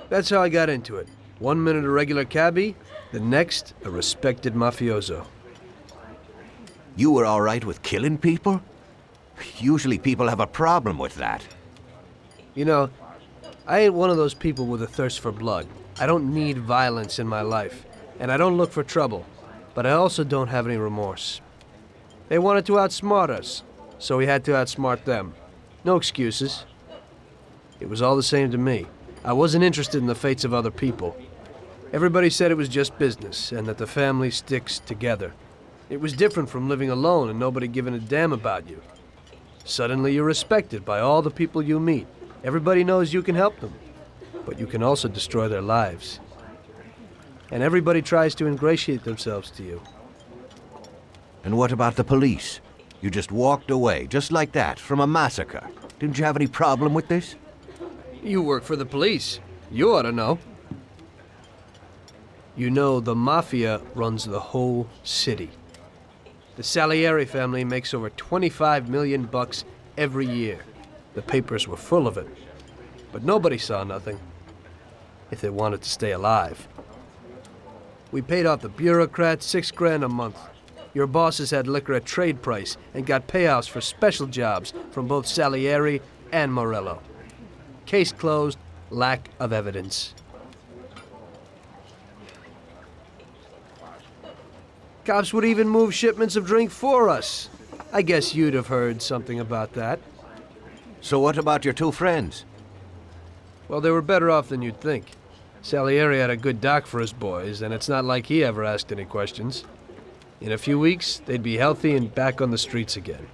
That's how I got into it. 1 minute a regular cabbie, the next a respected mafioso. You were all right with killing people? Usually people have a problem with that. You know, I ain't one of those people with a thirst for blood. I don't need violence in my life, and I don't look for trouble, but I also don't have any remorse. They wanted to outsmart us, so we had to outsmart them. No excuses. It was all the same to me. I wasn't interested in the fates of other people. Everybody said it was just business, and that the family sticks together. It was different from living alone and nobody giving a damn about you. Suddenly you're respected by all the people you meet. Everybody knows you can help them, but you can also destroy their lives. And everybody tries to ingratiate themselves to you. And what about the police? You just walked away, just like that, from a massacre. Didn't you have any problem with this? You work for the police. You ought to know. You know, the Mafia runs the whole city. The Salieri family makes over 25 million bucks every year. The papers were full of it. But nobody saw nothing, if they wanted to stay alive. We paid off the bureaucrats $6 grand a month. Your bosses had liquor at trade price and got payouts for special jobs from both Salieri and Morello. Case closed, lack of evidence. Cops would even move shipments of drink for us. I guess you'd have heard something about that. So what about your two friends? Well, they were better off than you'd think. Salieri had a good doc for his boys, and it's not like he ever asked any questions. In a few weeks, they'd be healthy and back on the streets again.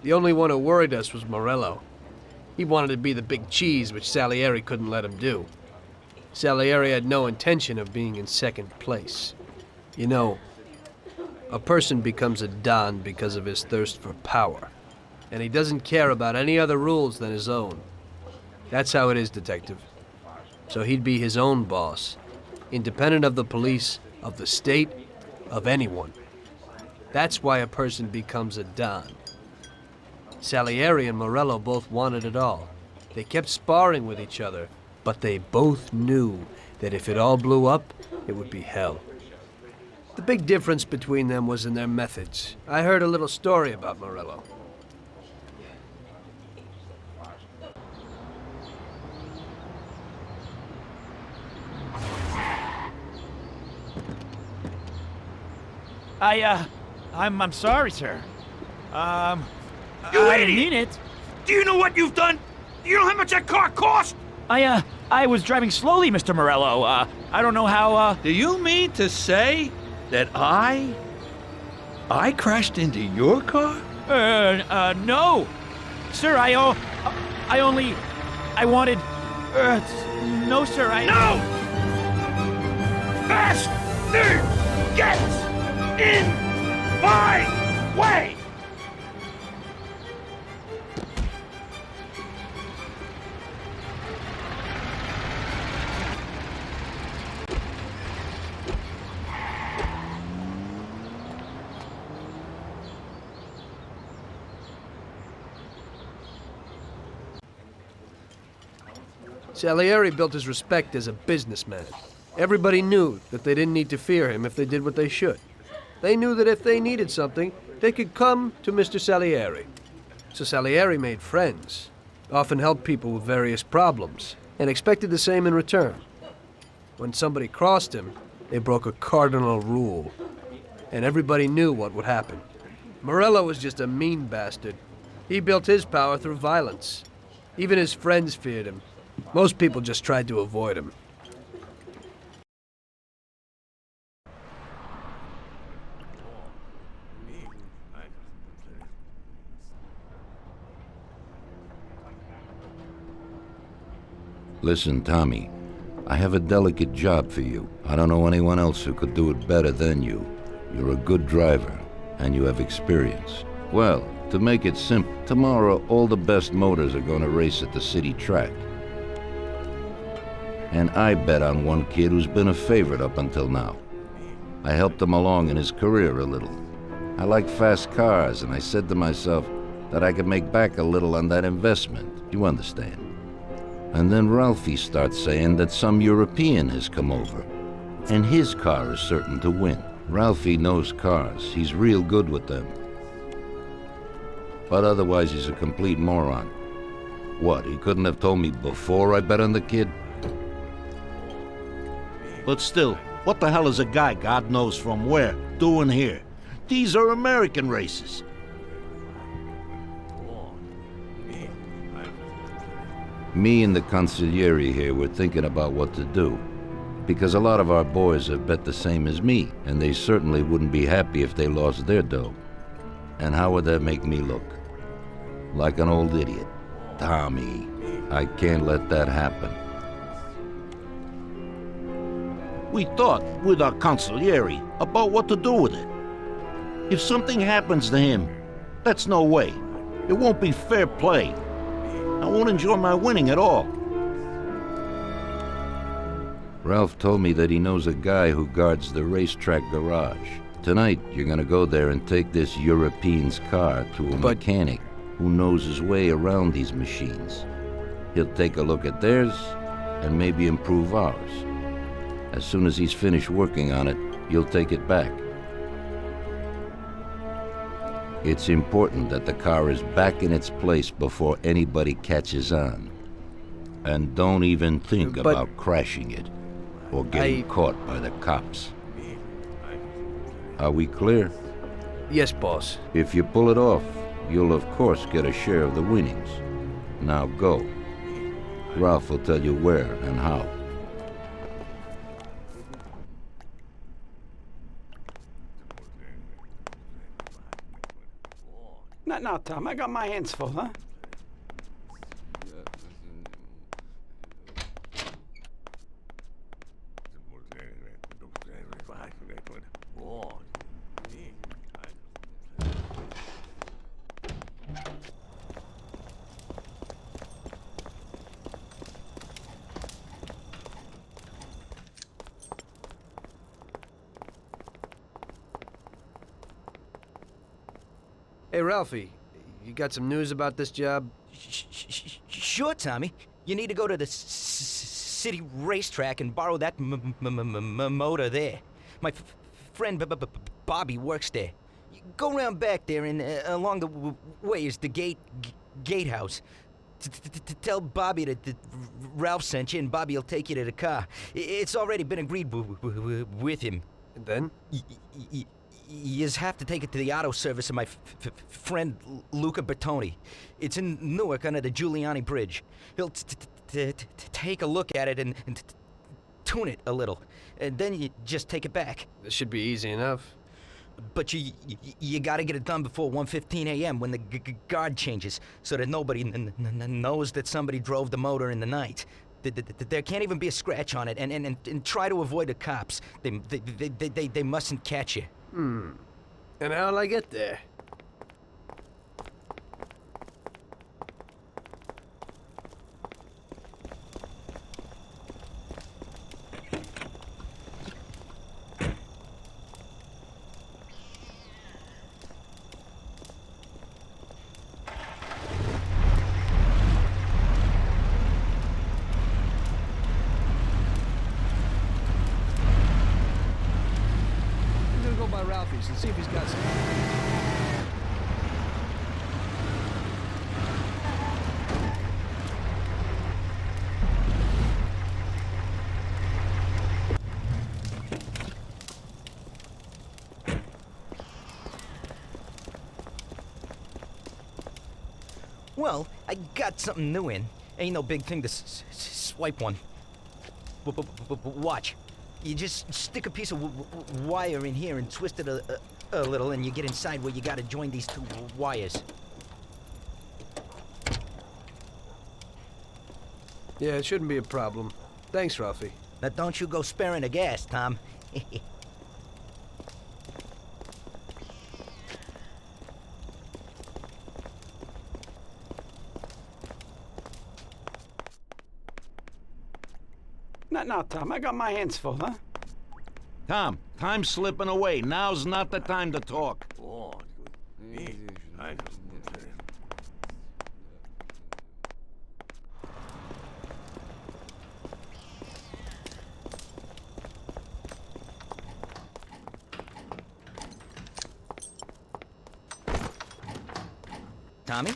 The only one who worried us was Morello. He wanted to be the big cheese, which Salieri couldn't let him do. Salieri had no intention of being in second place. You know, a person becomes a Don because of his thirst for power, and he doesn't care about any other rules than his own. That's how it is, Detective. So he'd be his own boss, independent of the police, of the state, of anyone. That's why a person becomes a Don. Salieri and Morello both wanted it all. They kept sparring with each other, but they both knew that if it all blew up, it would be hell. The big difference between them was in their methods. I heard a little story about Morello. I'm sorry, sir. You I idiot! didn't mean it. Do you know what you've done? Do you know how much that car cost? I was driving slowly, Mr. Morello. I don't know how, Do you mean to say that I crashed into your car? no. Sir, I wanted, no, sir, No! Bastard! Get in my way! Salieri built his respect as a businessman. Everybody knew that they didn't need to fear him if they did what they should. They knew that if they needed something, they could come to Mr. Salieri. So Salieri made friends, often helped people with various problems, and expected the same in return. When somebody crossed him, they broke a cardinal rule, and everybody knew what would happen. Morello was just a mean bastard. He built his power through violence. Even his friends feared him. Most people just tried to avoid him. Listen, Tommy, I have a delicate job for you. I don't know anyone else who could do it better than you. You're a good driver, and you have experience. Well, to make it simple, tomorrow all the best motors are going to race at the city track. And I bet on one kid who's been a favorite up until now. I helped him along in his career a little. I like fast cars, and I said to myself that I could make back a little on that investment. You understand? And then Ralphie starts saying that some European has come over, and his car is certain to win. Ralphie knows cars. He's real good with them. But otherwise, he's a complete moron. What, he couldn't have told me before I bet on the kid? But still, what the hell is a guy, God knows from where, doing here? These are American races. Me and the consigliere here were thinking about what to do. Because a lot of our boys have bet the same as me, and they certainly wouldn't be happy if they lost their dough. And how would that make me look? Like an old idiot. Tommy, I can't let that happen. We thought, with our consigliere, about what to do with it. If something happens to him, that's no way. It won't be fair play. I won't enjoy my winning at all. Ralph told me that he knows a guy who guards the racetrack garage. Tonight, you're gonna go there and take this European's car to a mechanic who knows his way around these machines. He'll take a look at theirs and maybe improve ours. As soon as he's finished working on it, you'll take it back. It's important that the car is back in its place before anybody catches on. And don't even think about crashing it or getting caught by the cops. Are we clear? Yes, boss. If you pull it off, you'll of course get a share of the winnings. Now go. Ralph will tell you where and how. Not now, Tom. I got my hands full, huh? Hey, Ralphie, you got some news about this job? Sure, Tommy. You need to go to the city racetrack and borrow that motor there. My friend Bobby works there. Go around back there and along the way is the gatehouse. Tell Bobby that Ralph sent you and Bobby will take you to the car. It's already been agreed with him. And then? You just have to take it to the auto service of my friend Luca Bertoni. It's in Newark under the Giuliani Bridge. He'll take a look at it and tune it a little. And then you just take it back. This should be easy enough. But you gotta get it done before 1:15 a.m. when the guard changes, so that nobody knows that somebody drove the motor in the night. There can't even be a scratch on it, and try to avoid the cops. They mustn't catch you. And how'll I get there? By Ralphie's and see if he's got some. Well, I got something new in. Ain't no big thing to swipe one. Watch. You just stick a piece of wire in here and twist it a little, and you get inside where you gotta join these two wires. Yeah, it shouldn't be a problem. Thanks, Ralphie. Now don't you go sparing the gas, Tom. Not now, Tom. I got my hands full, huh? Tom, time's slipping away. Now's not the time to talk. Tommy?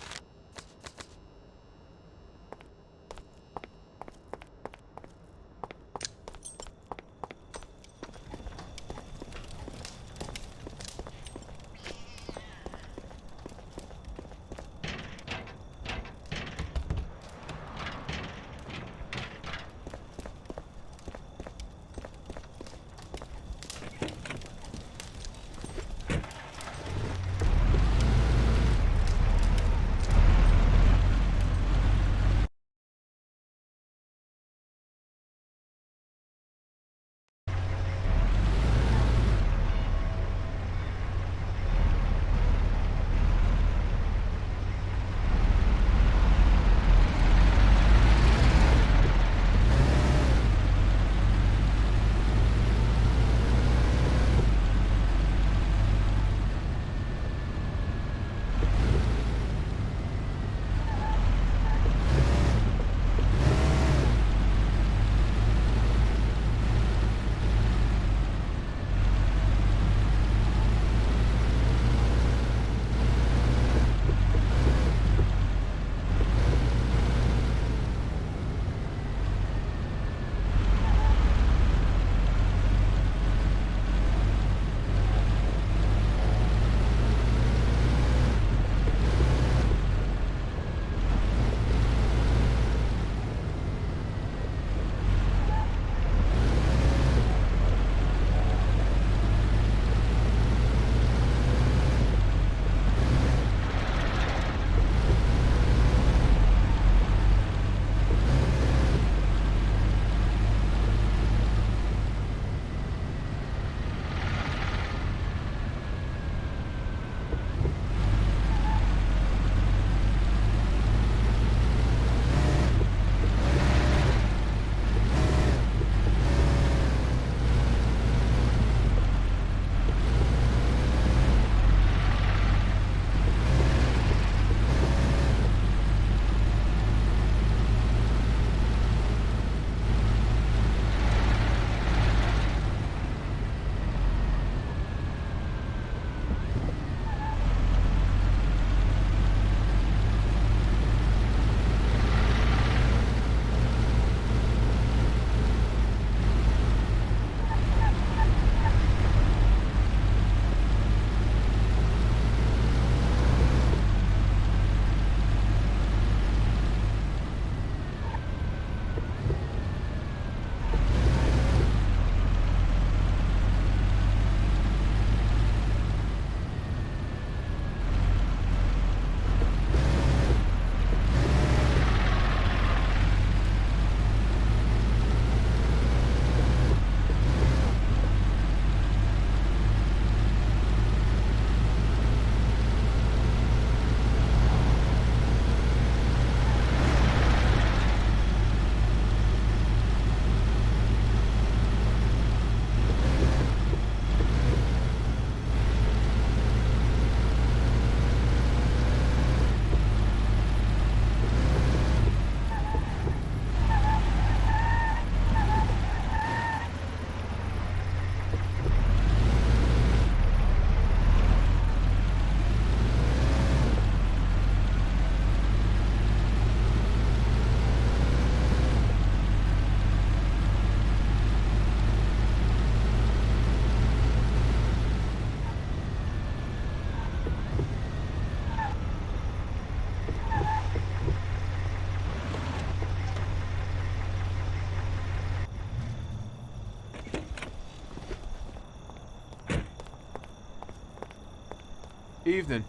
Evening.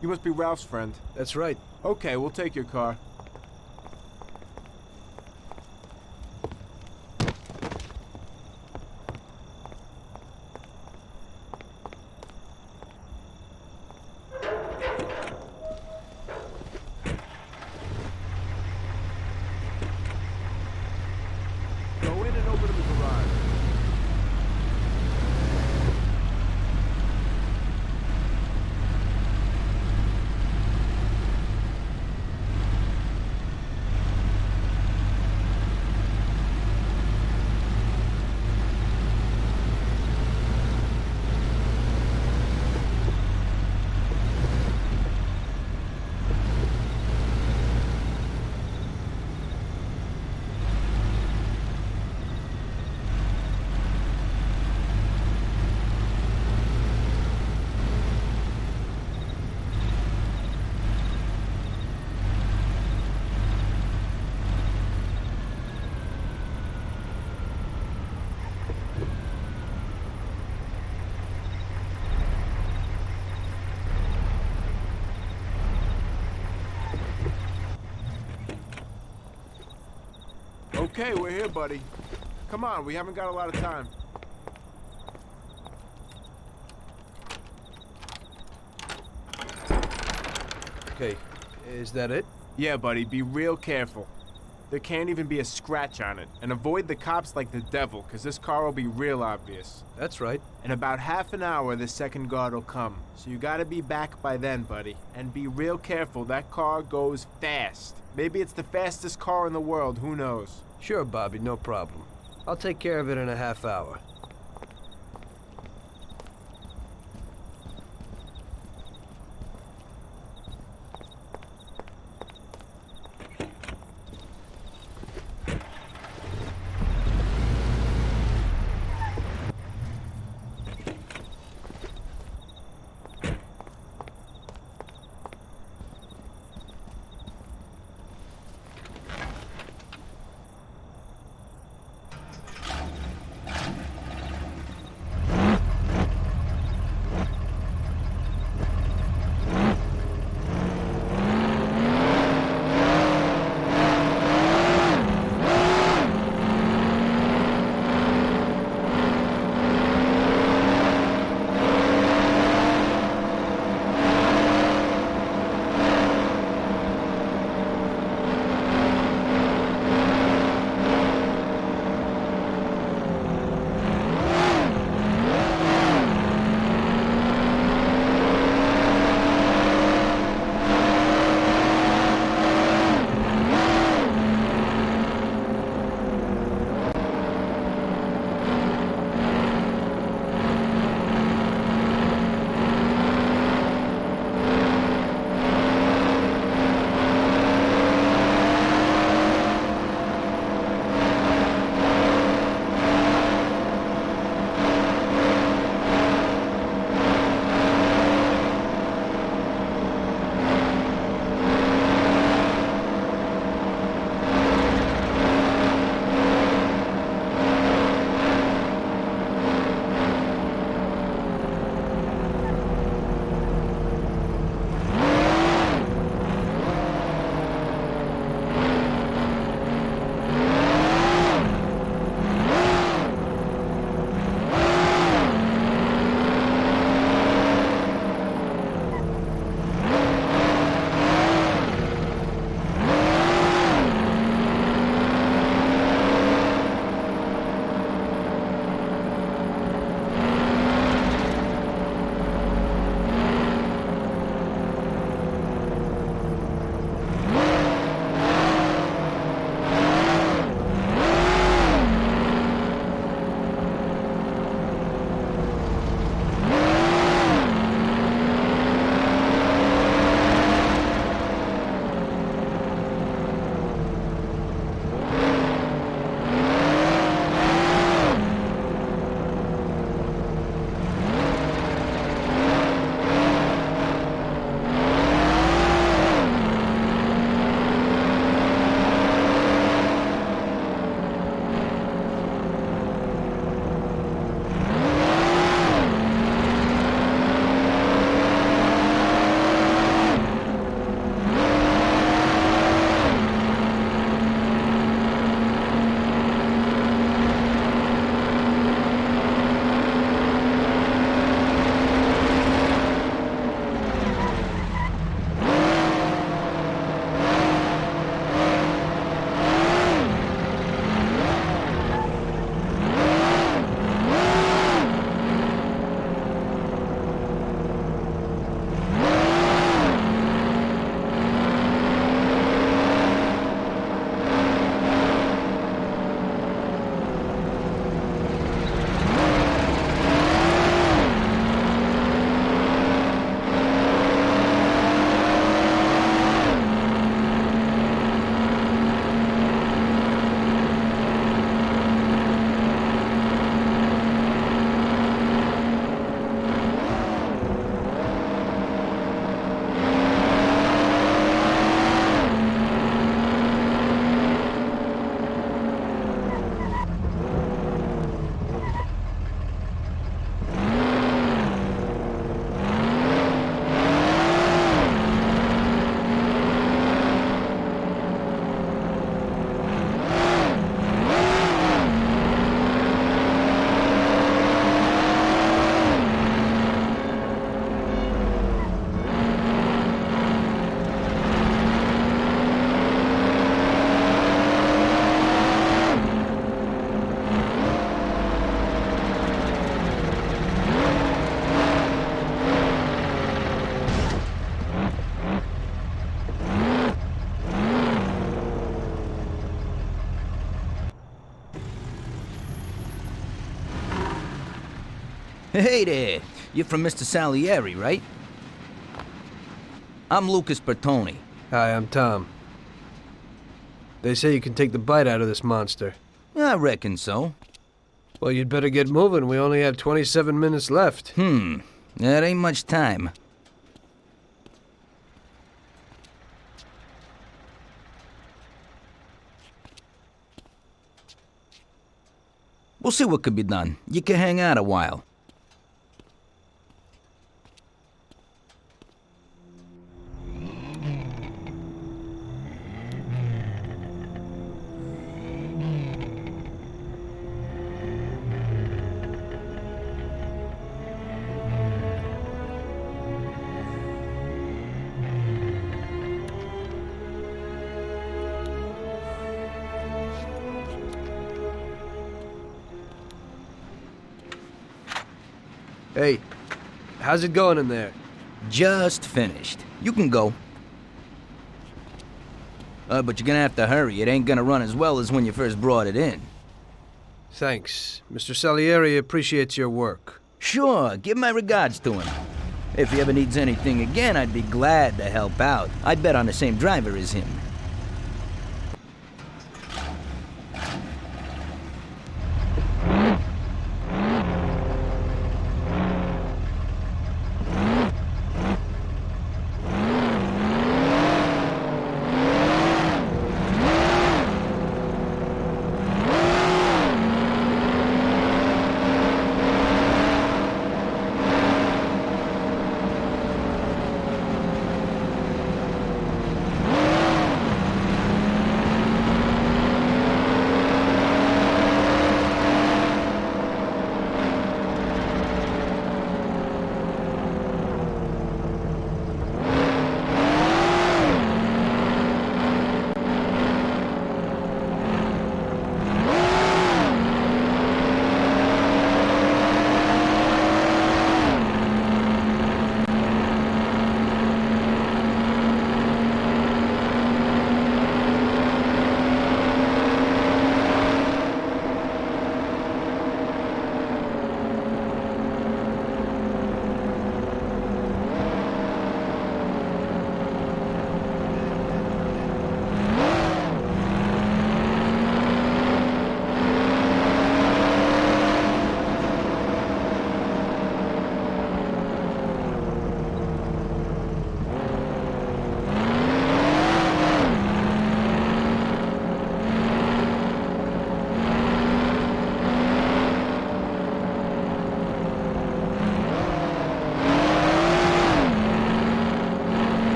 You must be Ralph's friend. That's right. Okay, we'll take your car. Go in and open the garage. Okay, we're here, buddy. Come on, we haven't got a lot of time. Okay, is that it? Yeah, buddy, be real careful. There can't even be a scratch on it. And avoid the cops like the devil, because this car will be real obvious. That's right. In about half an hour, the second guard will come. So you gotta be back by then, buddy. And be real careful, that car goes fast. Maybe it's the fastest car in the world, who knows? Sure, Bobby, no problem. I'll take care of it in a half hour. Hey there. You're from Mr. Salieri, right? I'm Lucas Bertoni. Hi, I'm Tom. They say you can take the bite out of this monster. I reckon so. Well, you'd better get moving. We only have 27 minutes left. That ain't much time. We'll see what could be done. You can hang out a while. Hey, how's it going in there? Just finished. You can go. But you're gonna have to hurry. It ain't gonna run as well as when you first brought it in. Thanks. Mr. Salieri appreciates your work. Sure, give my regards to him. If he ever needs anything again, I'd be glad to help out. I bet on the same driver as him.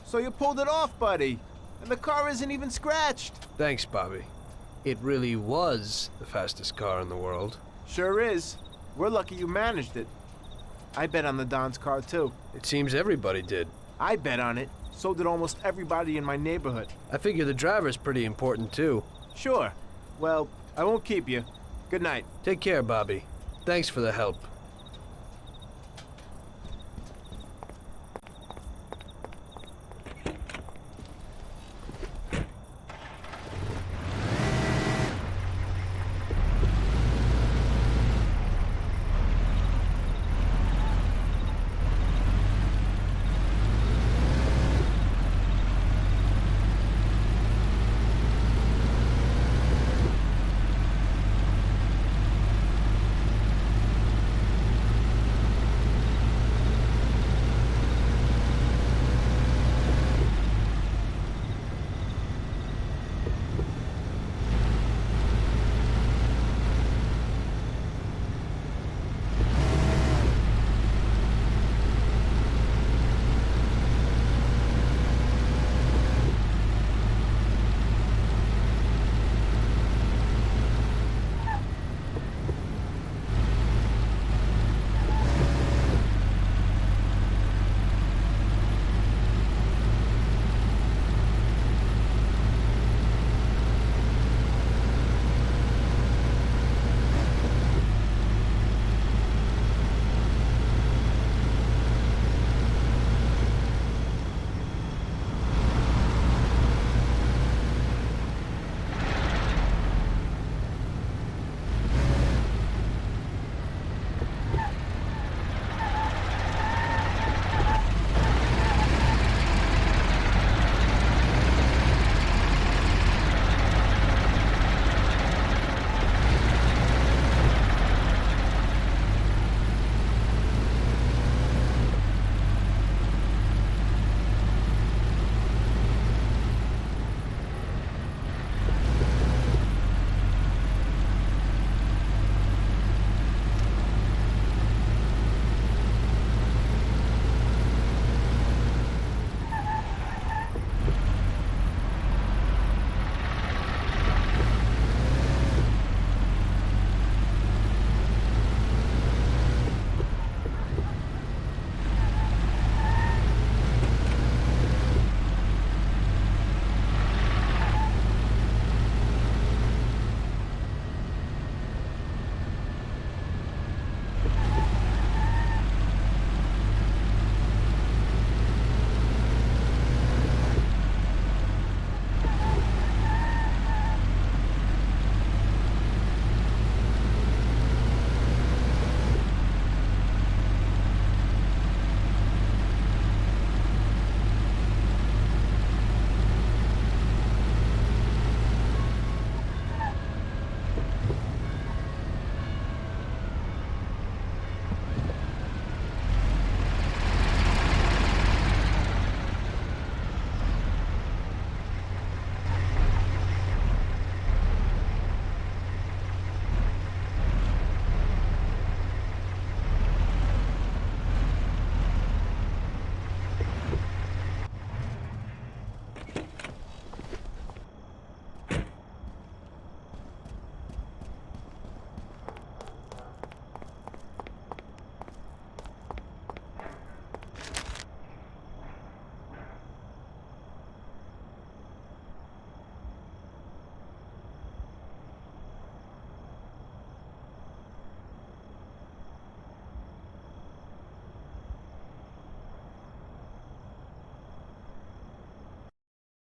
So you pulled it off, buddy. And the car isn't even scratched. Thanks, Bobby. It really was the fastest car in the world. Sure is. We're lucky you managed it. I bet on the Don's car, too. It seems everybody did. I bet on it. So did almost everybody in my neighborhood. I figure the driver's pretty important, too. Sure. Well, I won't keep you. Good night. Take care, Bobby. Thanks for the help.